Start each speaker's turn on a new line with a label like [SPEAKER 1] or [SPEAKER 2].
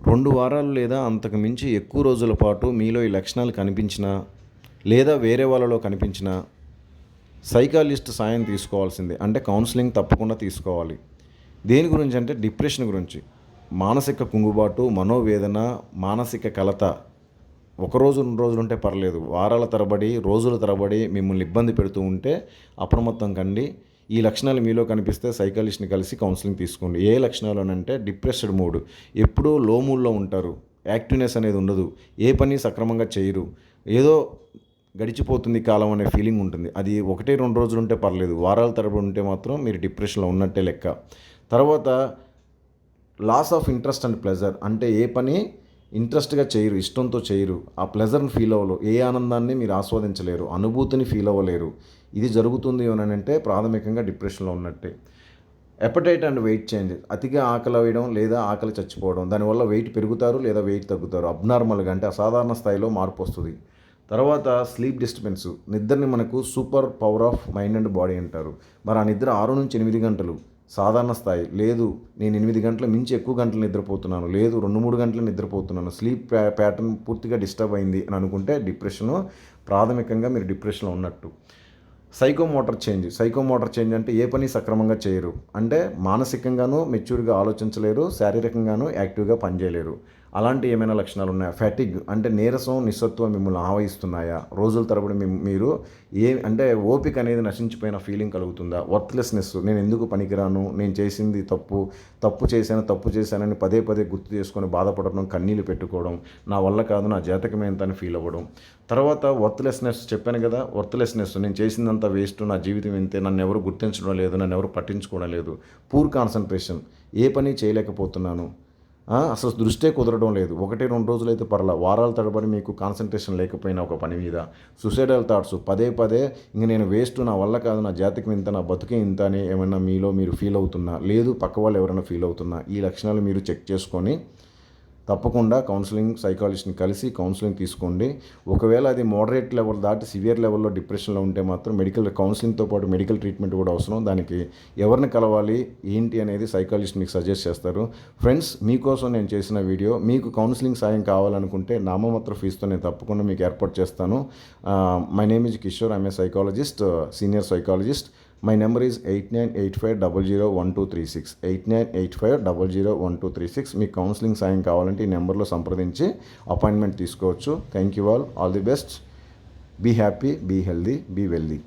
[SPEAKER 1] 2 వారాలు లేదా అంతకు మించి ఎక్కువ రోజుల పాటు మీలో ఈ లక్షణాలు కనిపించినా, లేదా వేరే వాళ్ళలో కనిపించినా సైకాలజిస్ట్ సాయం తీసుకోవాల్సిందే. అంటే కౌన్సిలింగ్ తప్పకుండా తీసుకోవాలి. దేని గురించి అంటే డిప్రెషన్ గురించి. మానసిక కుంగుబాటు, మనోవేదన, మానసిక కలత ఒకరోజు 2 రోజులు ఉంటే పర్లేదు. వారాల తరబడి, రోజుల తరబడి మిమ్మల్ని ఇబ్బంది పెడుతూ ఉంటే అప్రమత్తం కండి. ఈ లక్షణాలు మీలో కనిపిస్తే సైకాలజిస్ట్‌ని కలిసి కౌన్సిలింగ్ తీసుకోండి. ఏ లక్షణాలు అనంటే డిప్రెస్డ్ మూడ్, ఎప్పుడూ లో మూడ్‌లో ఉంటారు. యాక్టివ్‌నెస్ అనేది ఉండదు. ఏ పని సక్రమంగా చేయరు. ఏదో గడిచిపోతుంది కాలం అనే ఫీలింగ్ ఉంటుంది. అది 1, 2 రోజులు ఉంటే పర్లేదు. వారాల తరబడి ఉంటే మాత్రం మీరు డిప్రెషన్‌లో ఉన్నట్టే లెక్క. తర్వాత loss of interest and pleasure, అంటే ఏ పని ఇంట్రెస్ట్‌గా చేయరు, ఇష్టంతో చేయరు. ఆ ప్లెజర్‌ని ఫీల్ అవ్వరు. ఏ ఆనందాన్ని మీరు ఆస్వాదించలేరు. అనుభూతిని ఫీల్ అవ్వలేరు. ఇది జరుగుతుంది అనంటే ప్రాథమికంగా డిప్రెషన్‌లో ఉన్నట్టే. ఎపటైట్ అండ్ వెయిట్ చేంజ్, అతిగా ఆకలి వేయడం లేదా ఆకలి చచ్చిపోవడం. దానివల్ల వెయిట్ పెరుగుతారు లేదా వెయిట్ తగ్గుతారు. అబ్నార్మల్‌గా అంటే అసాధారణ స్థాయిలో మార్పు వస్తుంది. తర్వాత స్లీప్ డిస్టర్బెన్స్, నిద్రని మనకు super power of mind and body అంటారు. మరి ఆ నిద్ర 6-8 గంటలు సాధారణ స్థాయి లేదు. నేను 8 గంటల మించి ఎక్కువ గంటలు నిద్రపోతున్నాను, లేదు 2-3 గంటలు నిద్రపోతున్నాను, స్లీప్ ప్యాటర్న్ పూర్తిగా డిస్టర్బ్ అయింది అని అనుకుంటే డిప్రెషను ప్రాథమికంగా మీరు డిప్రెషన్లో ఉన్నట్టు. సైకోమోటర్ చేంజ్ అంటే ఏ పని సక్రమంగా చేయరు. అంటే మానసికంగానూ మెచ్యూర్గా ఆలోచించలేరు, శారీరకంగానూ యాక్టివ్గా పనిచేయలేరు. అలాంటి ఏమైనా లక్షణాలు ఉన్నాయా? ఫ్యాటిగ్ అంటే నీరసం, నిస్సత్వం మిమ్మల్ని ఆవహిస్తున్నాయా? రోజుల తరబడి మీరు అంటే ఓపిక అనేది నశించిపోయిన ఫీలింగ్ కలుగుతుందా? వర్త్లెస్నెస్, నేను ఎందుకు పనికిరాను, నేను చేసింది తప్పు చేశానని పదే పదే గుర్తు చేసుకొని బాధపడడం, కన్నీళ్ళు పెట్టుకోవడం, నా వల్ల కాదు, నా జాతకం ఎంత అని ఫీల్ అవ్వడం. తర్వాత వర్త్లెస్నెస్ చెప్పాను కదా, వర్త్లెస్నెస్, నేను చేసిందంతా వేస్ట్, నా జీవితం ఇంతే, నన్ను ఎవరు గుర్తించడం లేదు, నన్ను ఎవరు పట్టించుకోవడం లేదు. పూర్ కాన్సన్ట్రేషన్, ఏ పని చేయలేకపోతున్నాను, అసలు దృష్టే కుదరడం లేదు. 1-2 రోజులైతే పర్లా, వారాల తరబడి మీకు కాన్సన్ట్రేషన్ లేకపోయినా ఒక పని మీద. సూసైడల్ థాట్స్, పదే పదే ఇంక నేను వేస్ట్, నా వల్ల కాదు, నా జాతకం ఇంత, నా బతుకే ఇంత అని ఏమైనా మీలో మీరు ఫీల్ అవుతున్నా, లేదు పక్క వాళ్ళు ఎవరైనా ఫీల్ అవుతున్నా, ఈ లక్షణాలు మీరు చెక్ చేసుకొని తప్పకుండా సైకాలజిస్ట్ని కలిసి కౌన్సిలింగ్ తీసుకోండి. ఒకవేళ అది మోడరేట్ లెవెల్ దాటి సివియర్ లెవెల్లో డిప్రెషన్లో ఉంటే మాత్రం కౌన్సిలింగ్తో పాటు మెడికల్ ట్రీట్మెంట్ కూడా అవసరం. దానికి ఎవరిని కలవాలి ఏంటి అనేది సైకాలజిస్ట్ మీకు సజెస్ట్ చేస్తారు. ఫ్రెండ్స్, మీకోసం నేను చేసిన వీడియో. మీకు కౌన్సిలింగ్ సాయం కావాలనుకుంటే నామమాత్ర ఫీజుతో నేను తప్పకుండా మీకు ఏర్పాటు చేస్తాను. My name is Kishore, I'm a psychologist, senior psychologist. My number is 8985001236, 8985001236. మీకు కౌన్సిలింగ్ సాయం కావాలంటే ఈ నెంబర్లో సంప్రదించి అపాయింట్మెంట్ తీసుకోవచ్చు. Thank you all the best. Be happy, be healthy, be wealthy.